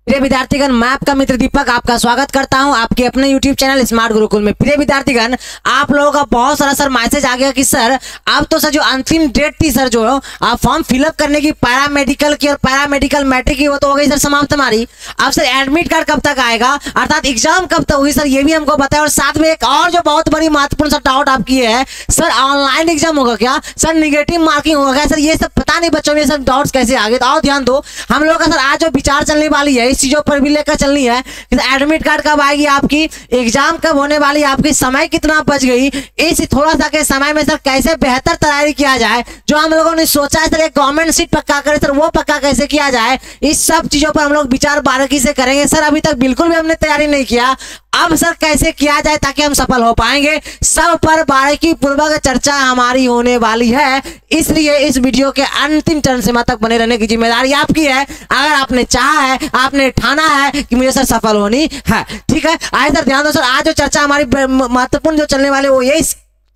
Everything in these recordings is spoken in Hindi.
प्रिय विद्यार्थीगण, मैं आपका मित्र दीपक आपका स्वागत करता हूं आपके अपने YouTube चैनल स्मार्ट गुरुकुल में। प्रिय विद्यार्थीगण, आप लोगों का बहुत सारा सर मैसेज आ गया कि सर अब तो सर जो अंतिम डेट थी सर जो आप फॉर्म फिलअप करने की पैरामेडिकल की और पैरामेडिकल मैट्रिक की वो तो हो गई सर समाप्त हमारी। अब सर एडमिट कार्ड कब तक आएगा अर्थात एग्जाम कब तक होगी सर, ये भी हमको बताया। और साथ में एक और जो बहुत बड़ी महत्वपूर्ण सर डाउट आपकी है, सर ऑनलाइन एग्जाम होगा क्या, सर निगेटिव मार्किंग होगा क्या, सर ये सब पता नहीं बच्चों में सब डाउट्स कैसे आ गए। तो और ध्यान दो, हम लोग का सर आज जो विचार चलने वाली है इस चीजों पर भी लेकर चलनी है कि एडमिट कार्ड कब आएगी आपकी, एग्जाम कब होने वाली, आपकी समय कितना बच गई, इस थोड़ा सा के समय में सर कैसे बेहतर तैयारी किया जाए। जो हम लोगों ने सोचा है सर एक गवर्नमेंट सीट पक्का करे सर, वो पक्का कैसे किया जाए, इस सब चीजों पर हम लोग विचार बारीकी से करेंगे। सर अभी तक बिल्कुल भी हमने तैयारी नहीं किया, अब सर कैसे किया जाए ताकि हम सफल हो पाएंगे, सब पर बारीकी पूर्वक चर्चा हमारी होने वाली है। इसलिए इस वीडियो के अंतिम चरण सीमा तक बने रहने की जिम्मेदारी आपकी है। अगर आपने चाहा है, आपने ठाना है कि मुझे सर सफल होनी है, ठीक है। आइए सर ध्यान दो सर, आज जो चर्चा हमारी महत्वपूर्ण जो चलने वाली वो यही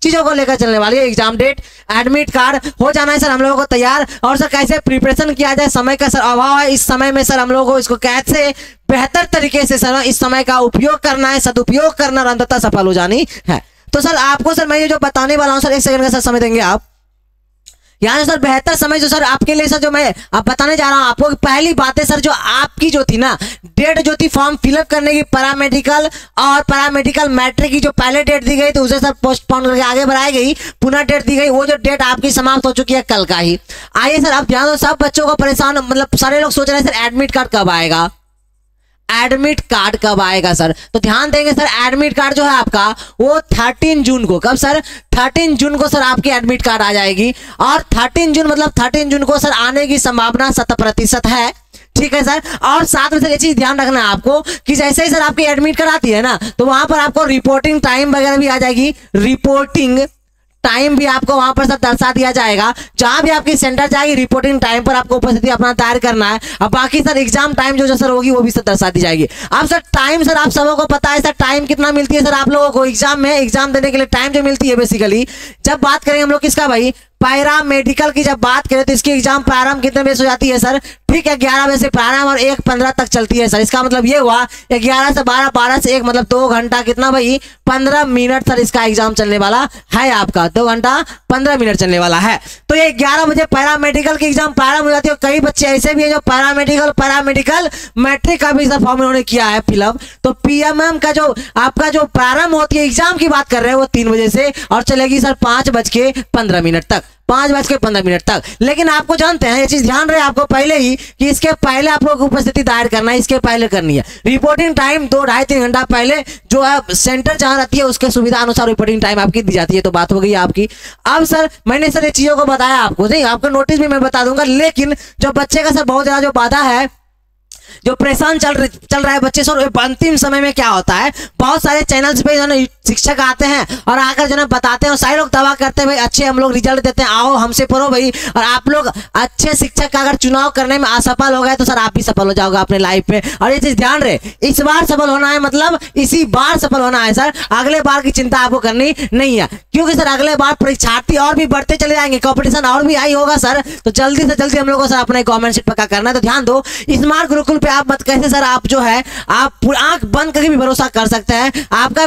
चीजों को लेकर चलने वाली है। एग्जाम डेट, एडमिट कार्ड हो जाना है सर हम लोगों को तैयार, और सर कैसे प्रिपरेशन किया जाए, समय का सर अभाव है इस समय में सर हम लोगों को इसको कैसे बेहतर तरीके से सर इस समय का उपयोग करना है, सदुपयोग करना और अंततः सफल हो जानी है। तो सर आपको सर मैं ये जो बताने वाला हूं सर, एक सेकंड का सर समय देंगे आप। यहाँ सर बेहतर समय जो सर आपके लिए सर जो मैं आप बताने जा रहा हूँ आपको, पहली बात है सर जो आपकी जो थी ना डेट जो थी फॉर्म फिलअप करने की पैरामेडिकल और पैरामेडिकल मैट्रिक की जो पहले डेट दी गई तो उसे सर पोस्टपोन करके आगे बढ़ाई गई, पुनः डेट दी गई, वो जो डेट आपकी समाप्त हो चुकी है कल का ही। आइए सर आप ध्यान दो, सब बच्चों को परेशान मतलब सारे लोग सोच रहे हैं सर एडमिट कार्ड कब आएगा, एडमिट कार्ड कब आएगा सर। तो ध्यान देंगे सर एडमिट कार्ड जो है आपका वो 13 जून को, कब सर 13 जून को सर आपकी एडमिट कार्ड आ जाएगी। और 13 जून मतलब 13 जून को सर आने की संभावना 100% है, ठीक है सर। और साथ में सर ये चीज ध्यान रखना है आपको कि जैसे ही सर आपकी एडमिट कार्ड आती है ना तो वहां पर आपको रिपोर्टिंग टाइम वगैरह भी आ जाएगी, रिपोर्टिंग टाइम भी आपको वहां पर सब दर्शा दिया जाएगा। जहां भी आपकी सेंटर जाएगी रिपोर्टिंग टाइम पर आपको उपस्थिति अपना तैयार करना है। अब बाकी सर एग्जाम टाइम जो सर होगी वो भी सर दर्शा दी जाएगी। अब सर टाइम सर आप सबों को पता है सर टाइम कितना मिलती है सर आप लोगों को एग्जाम में, एग्जाम देने के लिए टाइम जो मिलती है बेसिकली। जब बात करें हम लोग किसका भाई, पैरामेडिकल की जब बात करें तो इसकी एग्जाम प्रारंभ कितने बजे से हो जाती है सर, ठीक है 11 बजे से प्रारंभ और 1:15 तक चलती है सर। इसका मतलब ये हुआ 11 से 12, 12 से 1 मतलब 2 घंटा कितना भाई 15 मिनट सर इसका एग्जाम चलने वाला है आपका, 2 घंटा 15 मिनट चलने वाला है। तो ये 11 बजे पैरामेडिकल की एग्जाम प्रारंभ हो जाती है। कई बच्चे ऐसे भी है जो पैरामेडिकल मैट्रिक का भी सर फॉर्म उन्होंने किया है फिलअप। तो पीएमएम का जो आपका जो प्रारंभ होती है एग्जाम की बात कर रहे हैं वो 3 बजे से और चलेगी सर 5:15 तक, 5:15 तक। लेकिन आपको जानते हैं ये चीज ध्यान रहे आपको पहले ही कि इसके पहले आप लोग उपस्थिति दायर करना है, इसके पहले करनी है। रिपोर्टिंग टाइम 2, 2.5, 3 घंटा पहले जो है सेंटर जहां रहती है उसके सुविधा अनुसार रिपोर्टिंग टाइम आपकी दी जाती है। तो बात हो गई आपकी। अब सर मैंने सर ये चीजों को बताया आपको, नहीं आपको नोटिस भी मैं बता दूंगा, लेकिन जो बच्चे का सर बहुत ज्यादा जो बाधा है, जो परेशान चल रहा है बच्चे सर अंतिम समय में क्या होता है, बहुत सारे चैनल्स पे जो है शिक्षक आते हैं और आकर जो है बताते हैं और सारे लोग दावा करते हैं भाई अच्छे हम लोग रिजल्ट देते हैं, आओ हमसे पढ़ो भाई। और आप लोग अच्छे शिक्षक का अगर चुनाव करने में असफल हो गए तो सर आप भी सफल हो जाओगे अपने लाइफ में। और ये चीज ध्यान रहे, इस बार सफल होना है मतलब इसी बार सफल होना है सर, अगले बार की चिंता आपको करनी नहीं है, क्योंकि सर अगले बार परीक्षार्थी और भी बढ़ते चले जाएंगे, कॉम्पिटिशन और भी हाई होगा सर। तो जल्दी से जल्दी हम लोग को सर अपने गवर्नमेंट सीट पक्का करना है। तो ध्यान दो, स्मार्ट गुरुकुल पे आप मत कैसे सर आप जो है आप आंख बंद करके भी भरोसा कर सकते हैं। आपका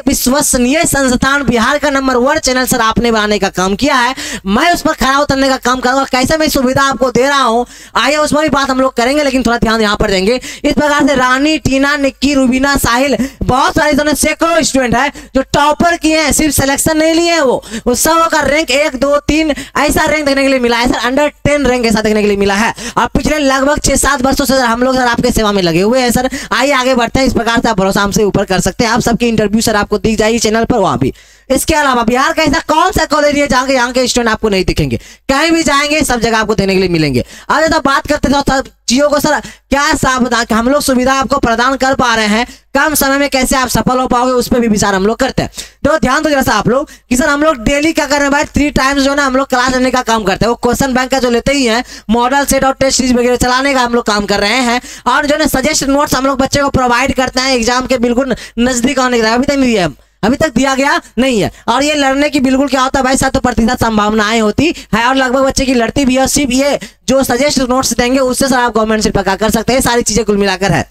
विश्वसनीय संस्थान बिहार का नंबर 1 चैनल सर आपने बनाने का काम किया है, मैं उस पर खड़ा उतरने का काम करूंगा। कैसे मैं सुविधा आपको दे रहा हूं आइए उस पर भी बात हम लोग करेंगे, लेकिन थोड़ा ध्यान यहाँ पर देंगे। इस प्रकार से रानी, टीना, निक्की, रूबीना, साहिल, बहुत सारे सैकड़ों स्टूडेंट है जो टॉपर किए हैं, सिर्फ सिलेक्शन नहीं लिए हैं, वो सब का रैंक 1, 2, 3 ऐसा रैंक देखने के लिए मिला है सर, अंडर 10 रैंक ऐसा देखने के लिए मिला है। और पिछले लगभग 6-7 वर्षों से हम लोग सर आपके सेवा में लगे हुए हैं सर। आइए आगे बढ़ते हैं, इस प्रकार से आप भरोसा हमसे ऊपर कर सकते हैं। आप सबकी इंटरव्यू सर आपको दी जाएगी चैनल पर वहां भी। इसके अलावा बिहार का ऐसा कौन सा कॉलेज है जहां यहाँ के स्टूडेंट आपको नहीं दिखेंगे, कहीं भी जाएंगे सब जगह आपको देने के लिए मिलेंगे। आज जब बात करते हैं चीजों को सर क्या सावधान हम लोग सुविधा आपको प्रदान कर पा रहे हैं, कम समय में कैसे आप सफल हो पाओगे उस पर भी विचार हम लोग करते हैं। तो ध्यान दो जैसा आप लोग कि सर हम लोग डेली क्या कर रहे हैं भाई, 3 टाइम्स जो है ना हम लोग क्लास लेने का काम करते हैं। वो क्वेश्चन बैंक का जो लेते ही है, मॉडल सेट और टेस्ट सीरीज वगैरह चलाने का हम लोग काम कर रहे हैं। और जो है सजेस्ट नोट्स हम लोग बच्चे को प्रोवाइड करते हैं एग्जाम के बिल्कुल नजदीक आने के, अभी तक नहीं दिया अभी तक दिया गया नहीं है। और ये लड़ने की बिल्कुल क्या होता है भाई 7% संभावनाएं होती है और लगभग बच्चे की लड़ती भी है। सिर्फ ये जो सजेस्ट नोट्स देंगे उससे सर आप गवर्नमेंट से पक्का कर सकते हैं। सारी चीजें कुल मिलाकर है।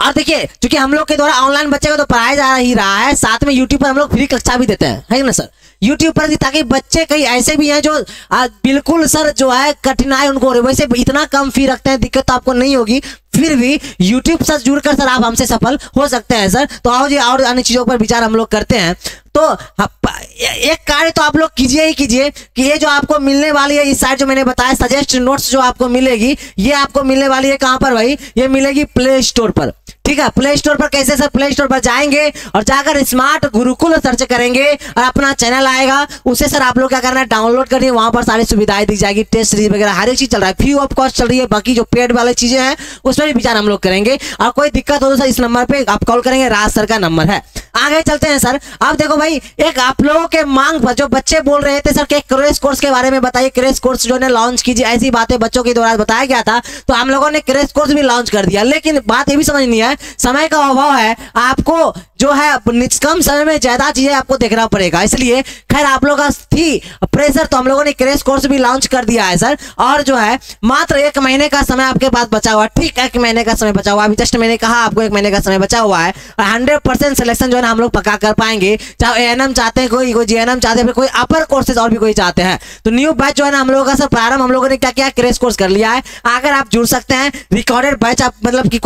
और देखिए क्योंकि हम लोग के द्वारा ऑनलाइन बच्चे को तो पढ़ाया जा ही रहा है, साथ में यूट्यूब पर हम लोग फ्री कक्षा भी देते हैं, है ना सर। यूट्यूब पर ताकि बच्चे कई ऐसे भी हैं जो बिल्कुल सर जो है कठिनाई उनको हो रही है, वैसे इतना कम फी रखते हैं, दिक्कत तो आपको नहीं होगी, फिर भी यूट्यूब से जुड़कर सर आप हमसे सफल हो सकते हैं सर। तो आओ जी और अन्य चीजों पर विचार हम लोग करते हैं। तो एक कार्य तो आप लोग कीजिए ही कीजिए कि ये जो आपको मिलने वाली है इस साइड जो मैंने बताया सजेस्ट नोट्स जो आपको मिलेगी, ये आपको मिलने वाली है कहां पर भाई, ये मिलेगी प्ले स्टोर पर। ठीक है, प्ले स्टोर पर कैसे सर, प्ले स्टोर पर जाएंगे और जाकर स्मार्ट गुरुकुल सर्च करेंगे और अपना चैनल आएगा, उसे सर आप लोग क्या करना है डाउनलोड करिए। वहां पर सारी सुविधाएं दी जाएगी, टेस्ट सीरीज वगैरह हर एक चीज चल रहा है, फ्री ऑफ कॉस्ट चल रही है। बाकी जो पेड वाली चीजें हैं उसमें भी विचार हम लोग करेंगे। और कोई दिक्कत हो तो सर इस नंबर पे आप कॉल करेंगे, राज सर का नंबर है। आगे चलते हैं सर। अब देखो भाई एक आप लोगों के मांग पर जो बच्चे बोल रहे थे सर के क्रैश कोर्स के बारे में बताइए, क्रैश कोर्स जो ने लॉन्च कीजिए, ऐसी बातें बच्चों के द्वारा बताया गया था, तो हम लोगों ने क्रैश कोर्स भी लॉन्च कर दिया। लेकिन बात ये भी समझनी है, समय का अभाव है, आपको जो है कम समय में ज्यादा चीजें आपको देखना पड़ेगा, इसलिए खैर आप लोगों का थी प्रेशर, तो हम लोगों ने क्रैश कोर्स भी लॉन्च कर दिया है सर। और जो है मात्र 1 महीने का समय आपके पास बचा हुआ है। ठीक 1 महीने का समय बचा हुआ है, अभी जस्ट मैंने कहा आपको 1 महीने का समय बचा हुआ है। 100% सिलेक्शन जो है हम लोग पक्का कर पाएंगे, चाहे एएनएम चाहते हैं कोई जीएनएम चाहते हैं, कोई अपर कोर्सेज और भी कोई चाहते हैं। तो न्यू बैच जो है ना हम लोगों का सर प्रारंभ हम लोगों ने क्या किया, क्रैश कोर्स कर लिया है। अगर आप जुड़ सकते हैं रिकॉर्डेड बैच, आप मतलब कि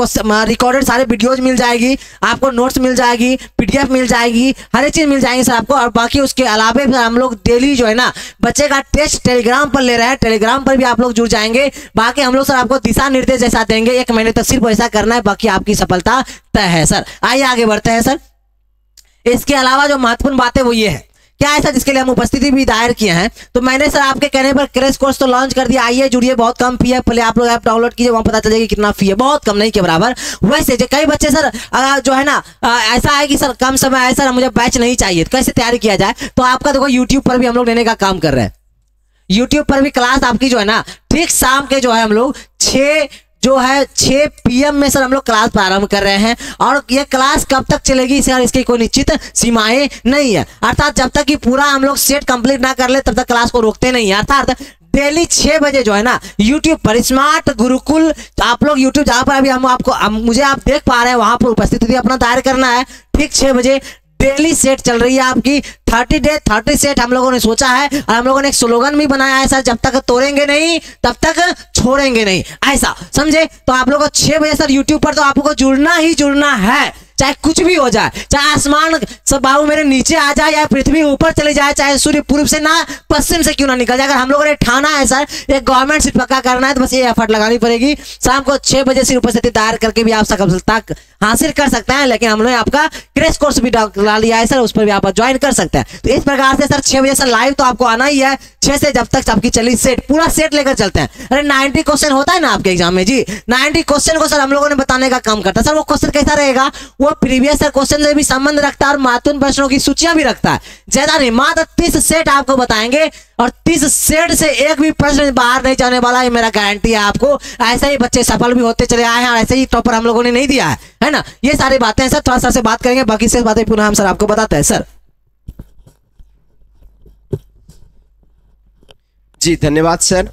रिकॉर्डेड सारे वीडियोज मिल जाएगी आपको, नोट्स मिल जाएगी, पीडीएफ मिल जाएगी, हर एक चीज मिल जाएगी सर आपको। और बाकी उसके अलावा भी हम लोग डेली जो है ना बच्चे का टेस्ट टेलीग्राम पर ले रहे हैं, टेलीग्राम पर भी आप लोग जुड़ जाएंगे। बाकी हम लोग सर आपको दिशा निर्देश जैसा देंगे, 1 महीने तक सिर्फ ऐसा करना है, बाकी आपकी सफलता तय है सर। आइए आगे बढ़ते हैं सर। इसके अलावा जो महत्वपूर्ण बात है वो ये है, क्या है सर, जिसके लिए हम उपस्थिति भी दायर किए हैं। तो मैंने सर आपके कहने पर क्रैश कोर्स तो लॉन्च कर दिया, आइए जुड़िए, बहुत कम फी है, पहले आप लोग ऐप डाउनलोड कीजिए, वहां पता चलेगा कितना फी है, बहुत कम नहीं के बराबर। वैसे जो कई बच्चे सर जो है ना ऐसा है कि सर कम समय है सर, मुझे बैच नहीं चाहिए, तो कैसे तैयारी किया जाए, तो आपका देखो यूट्यूब पर भी हम लोग लेने का काम कर रहे हैं। यूट्यूब पर भी क्लास आपकी जो है ना ठीक शाम के जो है हम लोग 6 PM में सर हम लोग क्लास प्रारंभ कर रहे हैं। और ये क्लास कब तक चलेगी सर, इसकी कोई निश्चित सीमाएं नहीं है, अर्थात जब तक कि पूरा हम लोग सेट कंप्लीट ना कर ले तब तक क्लास को रोकते नहीं है। अर्थात डेली 6 बजे जो है ना यूट्यूब पर स्मार्ट गुरुकुल, तो आप लोग यूट्यूब जहां पर अभी हम आपको मुझे आप देख पा रहे हैं वहां पर उपस्थिति अपना दायर करना है। ठीक 6 बजे डेली सेट चल रही है आपकी, 30 सेट हम लोगों ने सोचा है। और हम लोगों ने एक स्लोगन भी बनाया है सर, जब तक तोड़ेंगे नहीं तब तक छोड़ेंगे नहीं, ऐसा समझे। तो आप लोगों को 6 बजे सर यूट्यूब पर तो आपको जुड़ना ही जुड़ना है, चाहे कुछ भी हो जाए, चाहे आसमान सब बाबू मेरे नीचे आ जाए या पृथ्वी ऊपर चले जाए, चाहे सूर्य पूर्व से ना पश्चिम से क्यों ना निकल जाए, अगर हम लोगों ने ठाना है सर एक गवर्नमेंट सीट पक्का करना है तो बस ये एफर्ट लगानी पड़ेगी। शाम को 6 बजे से उपस्थिति दायर करके भी आप सफलता हासिल कर सकते हैं। लेकिन हम लोग आपका क्रैश कोर्स भी डाल लिया है सर, उस पर भी आप ज्वाइन कर सकते हैं। तो इस प्रकार से सर 6 बजे सर लाइव तो आपको आना ही है, 6 से जब तक आपकी चली सेट, पूरा सेट लेकर चलते हैं। अरे 90 क्वेश्चन होता है ना आपके एग्जाम में जी, 90 क्वेश्चन को सर हम लोगों ने बताने का काम करता है सर। वो क्वेश्चन कैसा रहेगा, वो प्रीवियस सर क्वेश्चन से भी संबंध रखता है और महत्वपूर्ण प्रश्नों की सूचियां भी रखता है, ज्यादा नहीं, मात्र 30 सेट आपको बताएंगे और 30 सेट से एक भी प्रश्न बाहर नहीं जाने वाला, ये मेरा गारंटी है आपको। ऐसे ही बच्चे सफल भी होते चले आए हैं और ऐसे ही टॉपर हम लोगों ने नहीं दिया है ना। ये सारी बातें सर थोड़ा सर से बात करेंगे, बाकी से बातें पुनः हम सर आपको बताते हैं सर। जी धन्यवाद सर।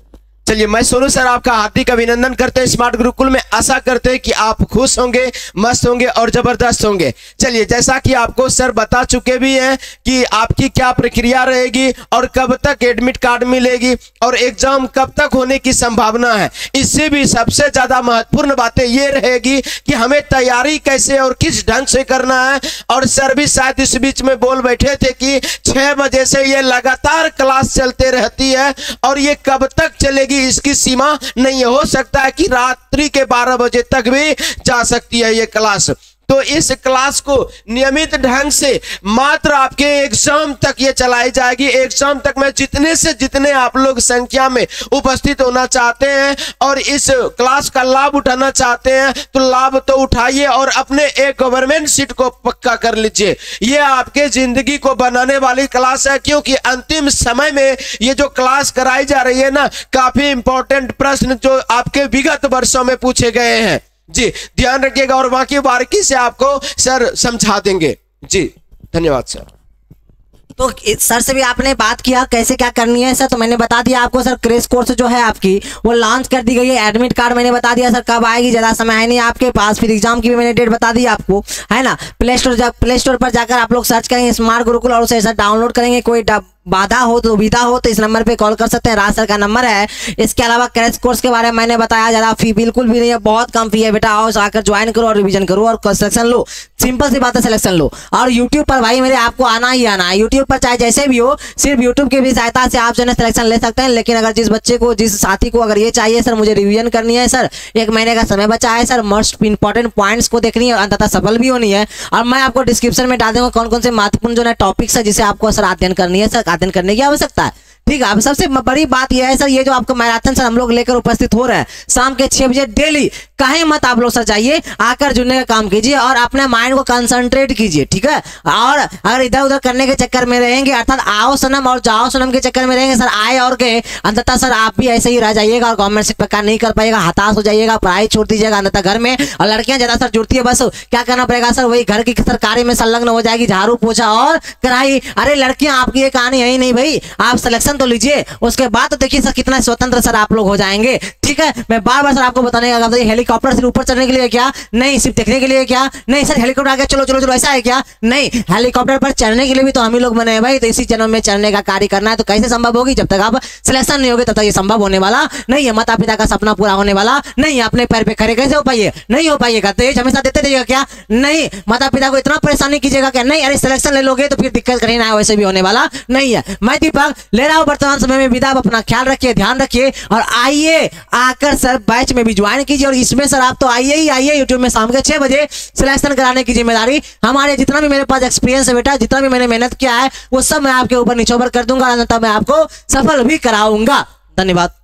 चलिए मैं सोनू सर आपका हार्दिक अभिनंदन करते हैं स्मार्ट गुरुकुल में। आशा करते हैं कि आप खुश होंगे, मस्त होंगे और जबरदस्त होंगे। चलिए जैसा कि आपको सर बता चुके भी हैं कि आपकी क्या प्रक्रिया रहेगी और कब तक एडमिट कार्ड मिलेगी और एग्जाम कब तक होने की संभावना है, इससे भी सबसे ज्यादा महत्वपूर्ण बातें ये रहेगी कि हमें तैयारी कैसे और किस ढंग से करना है। और सर भी शायद इस बीच में बोल बैठे थे कि 6 बजे से ये लगातार क्लास चलते रहती है और ये कब तक चलेगी इसकी सीमा नहीं है, हो सकता है कि रात्रि के 12 बजे तक भी जा सकती है ये क्लास। तो इस क्लास को नियमित ढंग से मात्र आपके एग्जाम तक ये चलाई जाएगी। एग्जाम तक में जितने से जितने आप लोग संख्या में उपस्थित होना चाहते हैं और इस क्लास का लाभ उठाना चाहते हैं तो लाभ तो उठाइए और अपने एक गवर्नमेंट सीट को पक्का कर लीजिए। ये आपके जिंदगी को बनाने वाली क्लास है, क्योंकि अंतिम समय में ये जो क्लास कराई जा रही है ना, काफी इंपॉर्टेंट प्रश्न जो आपके विगत वर्षों में पूछे गए हैं जी, ध्यान रखिएगा और बाकी बारीकी से आपको सर समझा देंगे जी। धन्यवाद सर। तो सर से भी आपने बात किया कैसे क्या करनी है सर, तो मैंने बता दिया आपको सर। क्रैश कोर्स जो है आपकी वो लॉन्च कर दी गई है। एडमिट कार्ड मैंने बता दिया सर कब आएगी, ज़्यादा समय है नहीं आपके पास। फिर एग्जाम की भी मैंने डेट बता दी आपको, है ना। प्ले स्टोर पर जाकर आप लोग सर्च करेंगे स्मार्ट गुरुकुल और उसे सर डाउनलोड करेंगे। कोई बाधा हो तो दुविधा हो तो इस नंबर पे कॉल कर सकते हैं, राज सर का नंबर है। इसके अलावा क्रैश कोर्स के बारे में मैंने बताया, ज़्यादा फी बिल्कुल भी नहीं है, बहुत कम फी है बेटा। आओ आकर ज्वाइन करो और रिवीजन करो और सिलेक्शन लो, सिंपल सी बात है, सिलेक्शन लो। और यूट्यूब पर भाई मेरे आपको आना ही आना है। यूट्यूब पर चाहे जैसे भी हो, सिर्फ यूट्यूब की भी सहायता से आप जो है सिलेक्शन ले सकते हैं। लेकिन अगर जिस बच्चे को, जिस साथी को अगर ये चाहिए सर मुझे रिवीजन करनी है सर, 1 महीने का समय बचा है सर, मोस्ट इंपॉर्टेंट पॉइंट्स को देखनी है और अंततः सफल भी होनी है। और मैं आपको डिस्क्रिप्शन में डाल दूंगा कौन कौन से महत्वपूर्ण जो है टॉपिक्स है जिसे आपको सर अध्ययन करनी है सर, अध्ययन करने की आवश्यकता है। ठीक है। अब सबसे बड़ी बात यह है सर, ये जो आपको मैराथन सर हम लोग लेकर उपस्थित हो रहे हैं शाम के 6 बजे डेली, कहीं मत आप लोग सर जाइए, आकर जुड़ने का काम कीजिए और अपने माइंड को कंसंट्रेट कीजिए। ठीक है। और अगर इधर उधर करने के चक्कर में रहेंगे, अर्थात आओ सनम और जाओ सनम के चक्कर में रहेंगे सर, आए और गए, अंततः सर आप भी ऐसे ही रह जाइएगा और गवर्नमेंट सीट पक्का नहीं कर पाएगा, हताश हो जाइएगा, पढ़ाई छोड़ दीजिएगा अंततः घर में। और लड़कियां ज्यादा सर जुड़ती है, बस क्या करना पड़ेगा सर, वही घर की सरकारी में संलग्न हो जाएगी, झाड़ू पोछा और कढ़ाई। अरे लड़कियां आपकी ये कहानी है ही नहीं भाई, आप सिलेक्शन तो लीजिए, उसके बाद तो देखिए सर कितना स्वतंत्र सर आप लोग हो जाएंगे। ठीक है। मैं बार बार सर आपको बताने का, हेलीकॉप्टर से ऊपर चढ़ने के लिए क्या नहीं, सिर्फ देखने के लिए क्या नहीं सर, हेलीकॉप्टर आ गया चलो चलो चलो ऐसा है क्या नहीं, हेलीकॉप्टर पर चढ़ने के लिए भी तो हम ही लोग बने हैं भाई। तो इसी जन्म में चढ़ने का कार्य करना है, तो कैसे संभव होगी, जब तक आप सिलेक्शन नहीं होगे तब तक ये संभव होने वाला नहीं है। माता पिता का सपना पूरा होने वाला नहीं है। अपने पैर पे खड़े कैसे हो पाइए, नहीं हो पाइएगा। तो एज हमेशा देते रहिएगा क्या नहीं, माता पिता को इतना परेशानी कीजिएगा क्या नहीं, अरे सिलेक्शन ले लोगे तो फिर दिक्कत कहीं ना, वैसे भी होने वाला नहीं है। मैं दीपक ले रहा हूँ वर्तमान समय में विदा। अपना ख्याल रखिए, ध्यान रखिए और आइए आकर सर बैच में भी ज्वाइन कीजिए। और इसमें सर आप तो आइए ही आइए, यूट्यूब में शाम के 6 बजे सिलेक्शन कराने की जिम्मेदारी हमारे, जितना भी मेरे पास एक्सपीरियंस है बेटा, जितना भी मैंने मेहनत किया है वो सब मैं आपके ऊपर निछोवर कर दूंगा, अंततः मैं आपको सफल भी कराऊंगा। धन्यवाद।